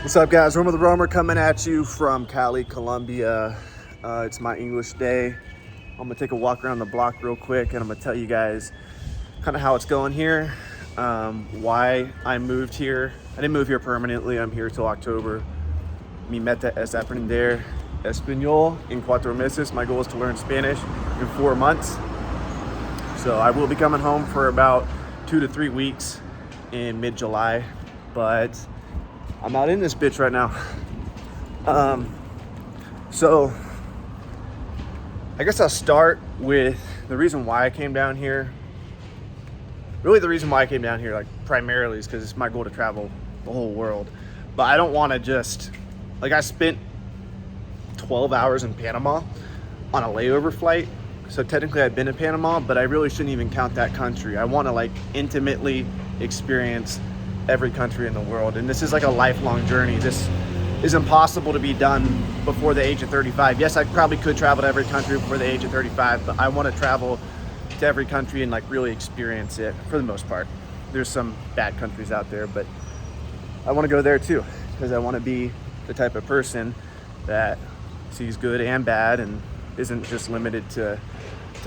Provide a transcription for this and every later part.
What's up, guys? Romer the Roamer coming at you from Cali, Colombia. It's my English day. I'm gonna take a walk around the block real quick and I'm gonna tell you guys kind of how it's going here, why I moved here. I didn't move here permanently. I'm here till October. Mi meta es aprender español en 4 meses. My goal is to learn Spanish in 4 months. So I will be coming home for about 2 to 3 weeks in mid-July, but I'm out in this bitch right now. So I guess I'll start with the reason why I came down here. Really the reason why I came down here, like, primarily is because it's my goal to travel the whole world. But I don't want to just, like, I spent 12 hours in Panama on a layover flight. So technically I've been in Panama, but I really shouldn't even count that country. I want to, like, intimately experience every country in the world, and this is like a lifelong journey. This is impossible to be done before the age of 35. Yes, I probably could travel to every country before the age of 35, but I want to travel to every country and, like, really experience it for the most part. There's some bad countries out there, but I want to go there too, because I want to be the type of person that sees good and bad and isn't just limited to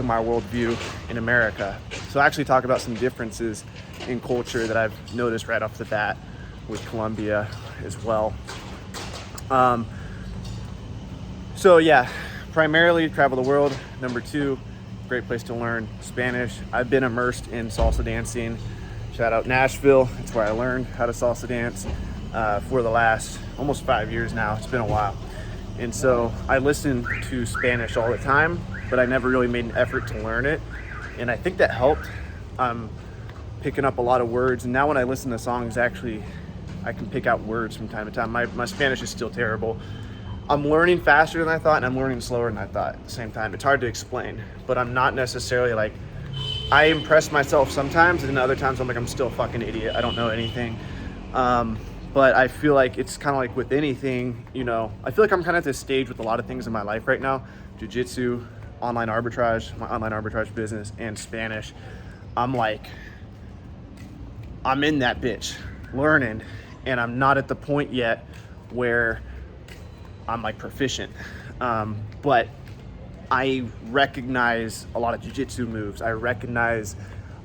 my worldview in America. So I actually talk about some differences in culture that I've noticed right off the bat with Colombia as well. So yeah, primarily travel the world. Number 2, great place to learn Spanish. I've been immersed in salsa dancing. Shout out Nashville. It's where I learned how to salsa dance for the last almost 5 years now. It's been a while. And so I listen to Spanish all the time, but I never really made an effort to learn it. And I think that helped. I'm picking up a lot of words. And now when I listen to songs, actually, I can pick out words from time to time. My Spanish is still terrible. I'm learning faster than I thought, and I'm learning slower than I thought at the same time. It's hard to explain, but I'm not necessarily, like, I impress myself sometimes, and then other times I'm like, I'm still a fucking idiot. I don't know anything. But I feel like it's kind of like with anything, you know, I feel like I'm kind of at this stage with a lot of things in my life right now. Jiu-jitsu, online arbitrage, my online arbitrage business, and Spanish. I'm in that bitch learning, and I'm not at the point yet where I'm, like, proficient. But I recognize a lot of jiu-jitsu moves. I recognize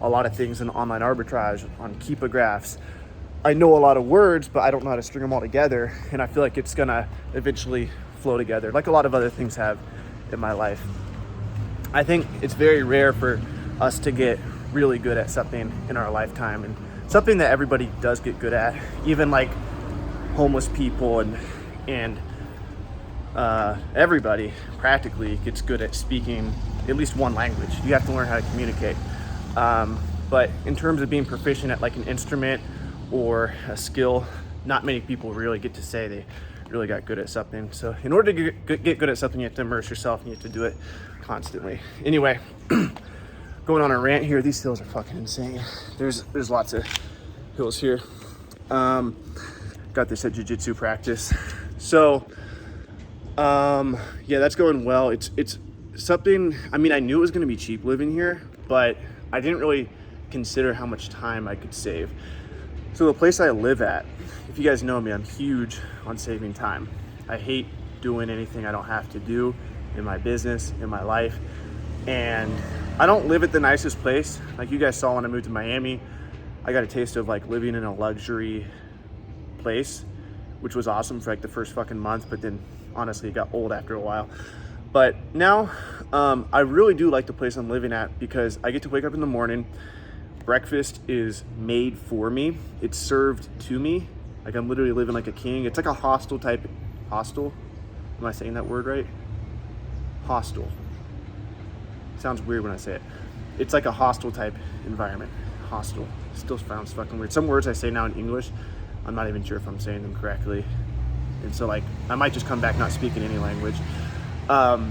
a lot of things in online arbitrage, on keepagraphs. I know a lot of words, but I don't know how to string them all together, and I feel like it's gonna eventually flow together, like a lot of other things have in my life. I think it's very rare for us to get really good at something in our lifetime, and something that everybody does get good at, even like homeless people and everybody practically gets good at speaking at least one language. You have to learn how to communicate. But in terms of being proficient at, like, an instrument or a skill, not many people really get to say they really got good at something. So in order to get good at something, you have to immerse yourself and you have to do it constantly. Anyway, going on a rant here. These hills are fucking insane. There's lots of hills here. Got this at jiu-jitsu practice. So yeah, that's going well. It's something, I mean, I knew it was going to be cheap living here, but I didn't really consider how much time I could save. So the place I live at, if you guys know me, I'm huge on saving time. I hate doing anything I don't have to do in my business, in my life. And I don't live at the nicest place. Like you guys saw when I moved to Miami, I got a taste of, like, living in a luxury place, which was awesome for, like, the first fucking month, but then honestly it got old after a while. But now I really do like the place I'm living at because I get to wake up in the morning. Breakfast is made for me. It's served to me. Like, I'm literally living like a king. It's like a hostel. Am I saying that word right? Hostel. Sounds weird when I say it. It's like a hostel type environment. Hostel. Still sounds fucking weird. Some words I say now in English, I'm not even sure if I'm saying them correctly. And so, like, I might just come back not speaking any language. Yeah,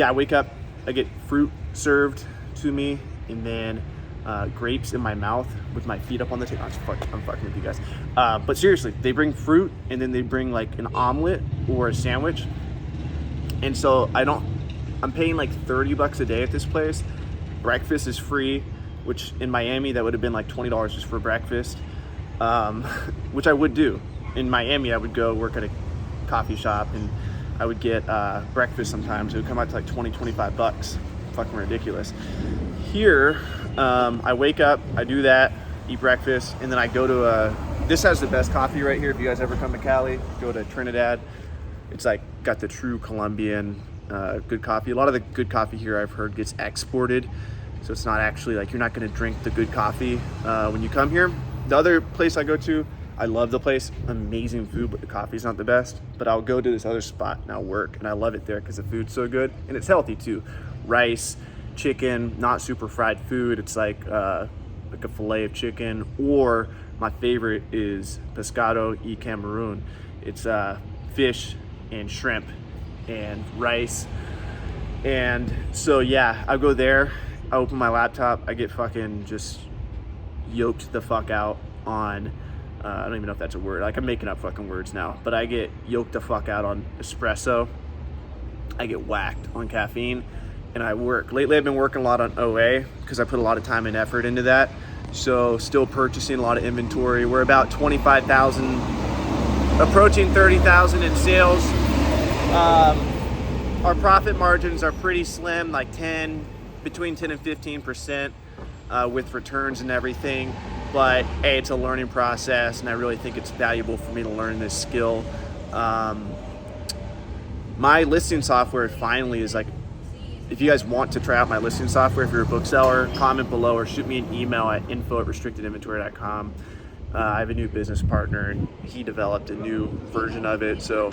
I wake up, I get fruit served to me, and then grapes in my mouth with my feet up on the table. I'm fucking with you guys. But seriously, they bring fruit, and then they bring, like, an omelet or a sandwich. And so I'm paying like $30 a day at this place. Breakfast is free, which in Miami, that would have been like $20 just for breakfast. which I would do. In Miami, I would go work at a coffee shop and I would get breakfast sometimes. It would come out to like 20, 25 bucks. Fucking ridiculous. Here, I wake up, I do that, eat breakfast, and then I go to this has the best coffee right here. If you guys ever come to Cali, go to Trinidad. It's like got the true Colombian good coffee. A lot of the good coffee here I've heard gets exported. So it's not actually like, you're not gonna drink the good coffee when you come here. The other place I go to, I love the place, amazing food, but the coffee's not the best. But I'll go to this other spot and I'll work, and I love it there because the food's so good and it's healthy too. Rice, chicken, not super fried food. It's like a fillet of chicken, or my favorite is pescado y camarón. It's fish and shrimp and rice. And so yeah, I'll go there, I open my laptop, I get fucking just yoked the fuck out on I don't even know if that's a word, like I'm making up fucking words now, but I get yoked the fuck out on espresso. I get whacked on caffeine, and I work. Lately I've been working a lot on OA because I put a lot of time and effort into that. So still purchasing a lot of inventory. We're about 25,000, approaching 30,000 in sales. Our profit margins are pretty slim, like between 10 and 15% with returns and everything. But hey, it's a learning process, and I really think it's valuable for me to learn this skill. My listing software finally is like, if you guys want to try out my listing software, if you're a bookseller, comment below or shoot me an email at info@restrictedinventory.com. I have a new business partner, and he developed a new version of it. So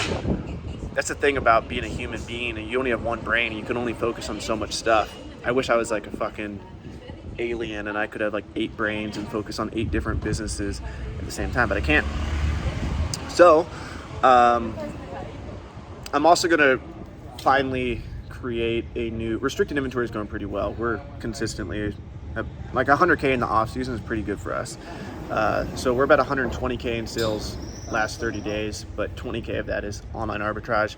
that's the thing about being a human being, and you only have one brain, and you can only focus on so much stuff. I wish I was like a fucking alien and I could have like 8 brains and focus on 8 different businesses at the same time, but I can't. So I'm also gonna finally create a new restricted inventory. Is going pretty well. We're consistently like 100K in the off season is pretty good for us. So we're about 120K in sales last 30 days, but 20K of that is online arbitrage.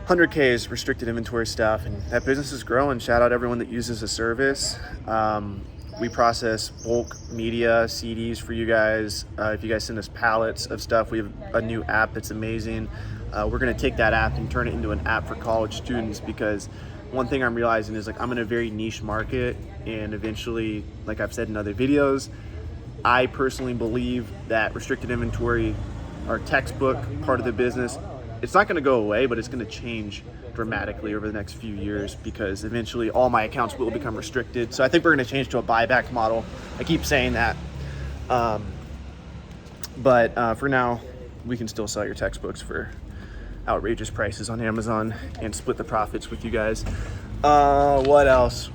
100K is restricted inventory stuff, and that business is growing. Shout out everyone that uses the service. We process bulk media, CDs for you guys. If you guys send us pallets of stuff, we have a new app that's amazing. We're gonna take that app and turn it into an app for college students, because one thing I'm realizing is like I'm in a very niche market, and eventually, like I've said in other videos, I personally believe that restricted inventory, our textbook part of the business, it's not going to go away, but it's going to change dramatically over the next few years, because eventually all my accounts will become restricted. So I think we're going to change to a buyback model. I keep saying that. But for now, we can still sell your textbooks for outrageous prices on Amazon and split the profits with you guys. What else?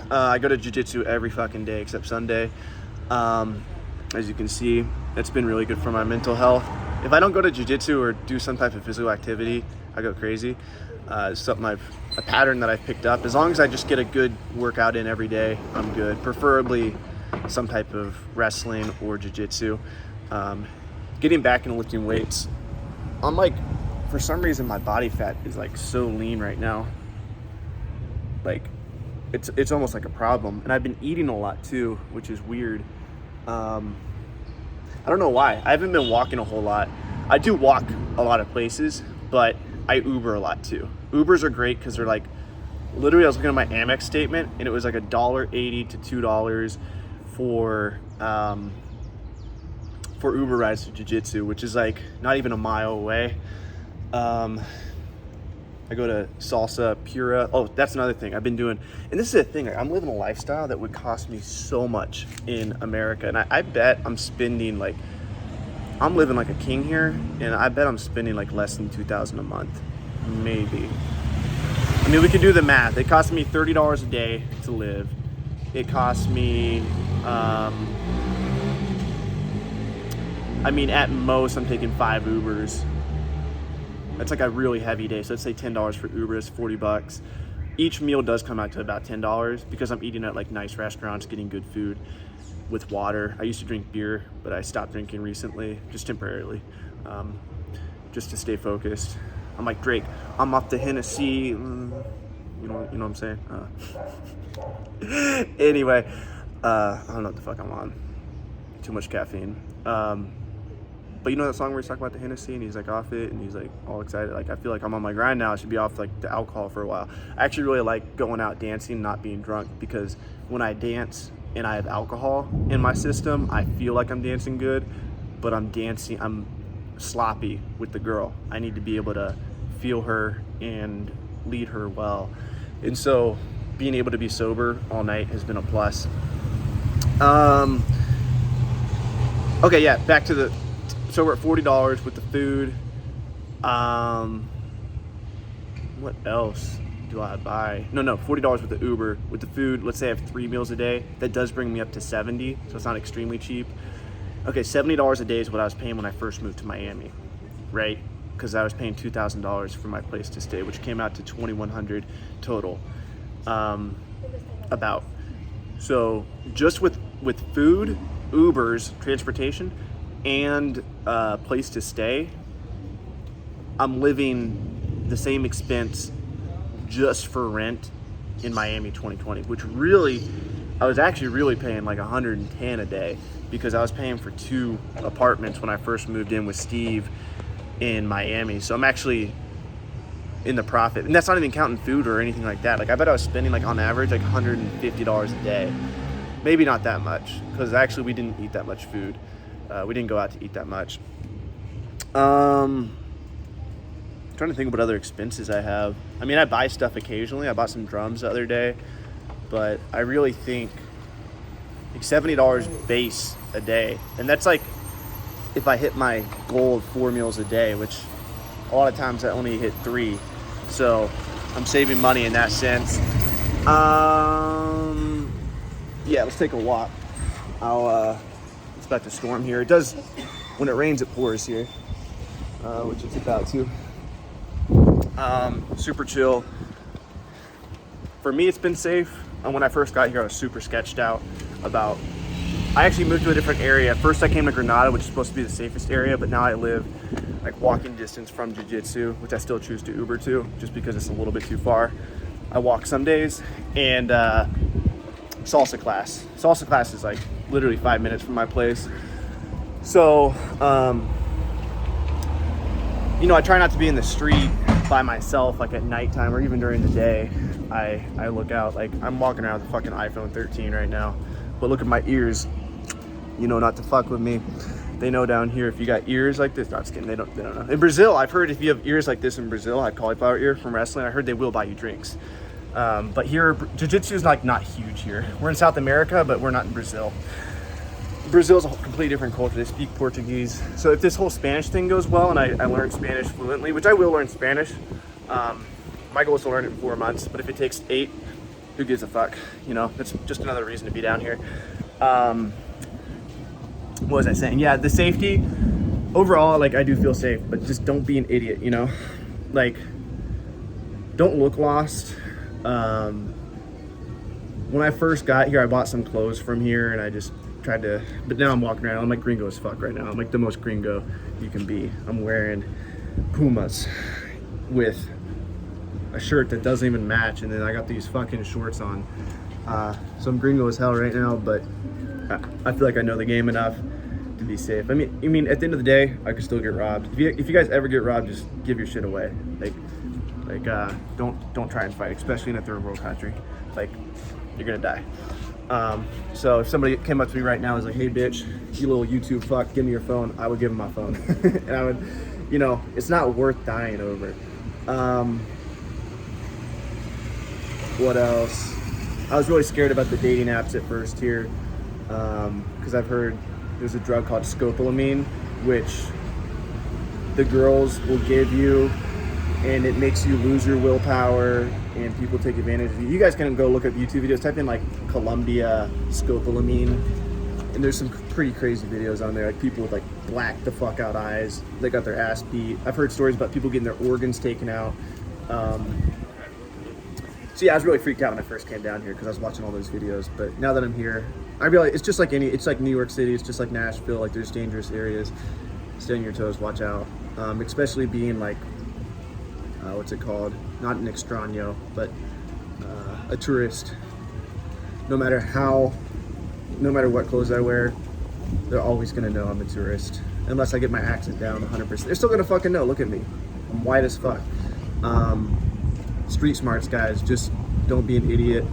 I go to jiu-jitsu every fucking day except Sunday. As you can see, it's been really good for my mental health. If I don't go to jiu-jitsu or do some type of physical activity, I go crazy. It's a pattern that I've picked up. As long as I just get a good workout in every day, I'm good. Preferably some type of wrestling or jiu-jitsu. Getting back into lifting weights. I'm like, for some reason, my body fat is like so lean right now. Like, it's almost like a problem. And I've been eating a lot too, which is weird. I don't know why. I haven't been walking a whole lot. I do walk a lot of places, but I Uber a lot too. Ubers are great because they're like, literally I was looking at my Amex statement and it was like $1.80 to $2 for Uber rides to jiu-jitsu, which is like not even a mile away. I go to Salsa Pura. Oh, that's another thing I've been doing. And this is a thing, I'm living a lifestyle that would cost me so much in America. And I bet I'm spending like, I'm living like a king here. And I bet I'm spending like less than $2,000 a month, maybe. I mean, we can do the math. It costs me $30 a day to live. It costs me, I mean, at most I'm taking 5 Ubers. That's like a really heavy day. So let's say $10 for Uber is $40. Each meal does come out to about $10 because I'm eating at like nice restaurants, getting good food with water. I used to drink beer, but I stopped drinking recently, just temporarily, just to stay focused. I'm like Drake, I'm off to Hennessy. You know what I'm saying? Anyway, I don't know what the fuck I'm on. too much caffeine. But you know that song where he's talking about the Hennessy and he's like off it and he's like all excited. Like, I feel like I'm on my grind now. I should be off like the alcohol for a while. I actually really like going out dancing, not being drunk, because when I dance and I have alcohol in my system, I feel like I'm dancing good, but I'm sloppy with the girl. I need to be able to feel her and lead her well. And so being able to be sober all night has been a plus. Okay, yeah, back to so we're at $40 with the food. What else do I buy? No, $40 with the Uber. With the food, let's say I have 3 meals a day. That does bring me up to $70, so it's not extremely cheap. Okay, $70 a day is what I was paying when I first moved to Miami, right? Because I was paying $2,000 for my place to stay, which came out to $2,100 total. About. So just with food, Ubers, transportation, and place to stay, I'm living the same expense just for rent in Miami 2020, which really, I was actually really paying like $110 a day, because I was paying for 2 apartments when I first moved in with Steve in Miami. So I'm actually in the profit, and that's not even counting food or anything like that. Like, I bet I was spending like on average like $150 a day. Maybe not that much, because actually we didn't eat that much food. We didn't go out to eat that much. Trying to think what other expenses I have. I mean, I buy stuff occasionally. I bought some drums the other day, but I really think like $70 base a day. And that's like if I hit my goal of 4 meals a day, which a lot of times I only hit 3. So I'm saving money in that sense. Yeah, let's take a walk. It's about to storm here. It does, when it rains, it pours here, which it's about to. Super chill. For me, it's been safe. When I first got here, I was super sketched out about, I actually moved to a different area. First I came to Granada, which is supposed to be the safest area, but now I live like walking distance from jiu-jitsu, which I still choose to Uber to, just because it's a little bit too far. I walk some days, and salsa class. Salsa class is like literally 5 minutes from my place. So, you know, I try not to be in the street by myself, like at nighttime or even during the day. I look out, like I'm walking around with a fucking iPhone 13 right now, but look at my ears, you know, not to fuck with me. They know down here, if you got ears like this, not just kidding, they don't know. In Brazil, I've heard if you have ears like this in Brazil, like cauliflower ear from wrestling, I heard they will buy you drinks. But here, jiu-jitsu is like not huge here. We're in South America, but we're not in Brazil. Brazil's a completely different culture. They speak Portuguese. So if this whole Spanish thing goes well and I learn Spanish fluently, which I will learn Spanish, my goal is to learn it in 4 months, but if it takes 8, who gives a fuck? You know, that's just another reason to be down here. What was I saying? Yeah, the safety, overall, like I do feel safe, but just don't be an idiot, you know? Like, don't look lost. When I first got here, I bought some clothes from here and I just tried to, but now I'm walking around, I'm like gringo as fuck right now. I'm like the most gringo you can be. I'm wearing Pumas with a shirt that doesn't even match, and then I got these fucking shorts on. So I'm gringo as hell right now, but I feel like I know the game enough to be safe. I mean, at the end of the day, I could still get robbed. If you guys ever get robbed, just give your shit away. Don't try and fight, especially in a third world country. Like, you're gonna die. So if somebody came up to me right now and was like, hey bitch, you little YouTube fuck, give me your phone, I would give him my phone. And I would, you know, it's not worth dying over. What else? I was really scared about the dating apps at first here, because I've heard there's a drug called scopolamine, which the girls will give you, and it makes you lose your willpower, and people take advantage of you. You guys can go look up YouTube videos, type in like Colombia scopolamine, and there's some pretty crazy videos on there, like people with like black the fuck out eyes, they got their ass beat. I've heard stories about people getting their organs taken out. So yeah, I was really freaked out when I first came down here because I was watching all those videos. But now that I'm here, I realize it's just like it's like New York City, it's just like Nashville, like there's dangerous areas. Stay on your toes, watch out. Especially being like, what's it called? Not an extraño, but a tourist. No matter what clothes I wear, they're always gonna know I'm a tourist. Unless I get my accent down 100%. They're still gonna fucking know, look at me. I'm white as fuck. Street smarts, guys, just don't be an idiot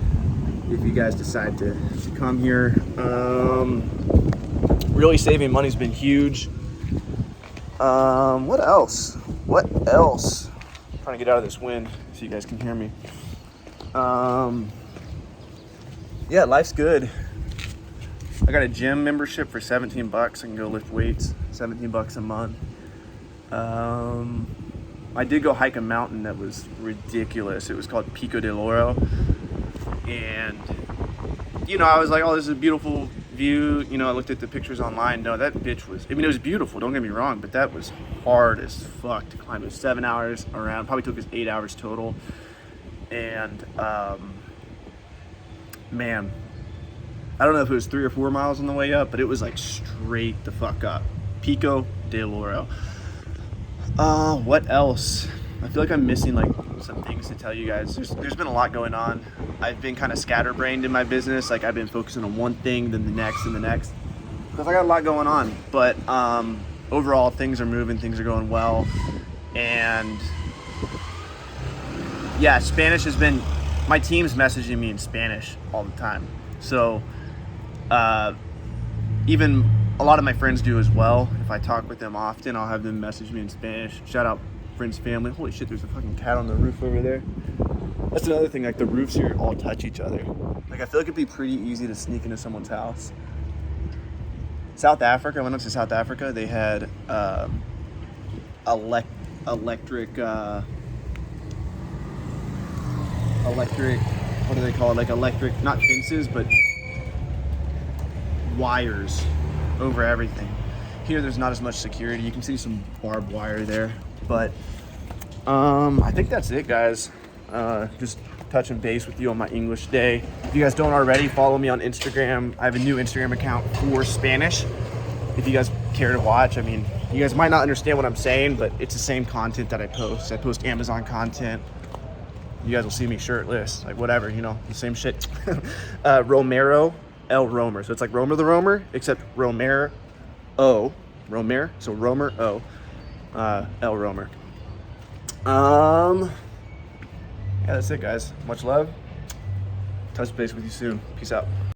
if you guys decide to come here. Really saving money's been huge. What else? What else? I'm trying to get out of this wind so you guys can hear me. Yeah, life's good. I got a gym membership for 17 bucks. I can go lift weights, 17 bucks a month. I did go hike a mountain that was ridiculous. It was called Pico del Oro. And, you know, I was like, oh, this is a beautiful view. You know, I looked at the pictures online. No, that bitch was, I mean, it was beautiful, don't get me wrong, but that was hard as fuck to climb. It was 7 hours around, probably took us 8 hours total. And, man, I don't know if it was 3 or 4 miles on the way up, but it was like straight the fuck up. Pico del Oro. What else? I feel like I'm missing like some things to tell you guys. There's been a lot going on. I've been kind of scatterbrained in my business. Like I've been focusing on one thing, then the next, and the next. Because I got a lot going on. But overall, things are moving. Things are going well. And yeah, Spanish has been. My team's messaging me in Spanish all the time. So even a lot of my friends do as well. If I talk with them often, I'll have them message me in Spanish. Shout out friends, family. Holy shit, there's a fucking cat on the roof over there. That's another thing, like the roofs here all touch each other. Like I feel like it'd be pretty easy to sneak into someone's house. South Africa, I went up to South Africa, they had electric, what do they call it? Like electric, not fences, but wires over everything. Here there's not as much security. You can see some barbed wire there, but I think that's it, guys. Just touching base with you on my English day. If you guys don't already, follow me on Instagram. I have a new Instagram account for Spanish. If you guys care to watch, I mean, you guys might not understand what I'm saying, but it's the same content that I post. I post Amazon content. You guys will see me shirtless, like whatever, you know, the same shit. Romero, El Romer. So it's like Romer the Romer, except Romer, O, Romer. So Romer, O, El Romer. Yeah, that's it, guys. Much love. Touch base with you soon. Peace out.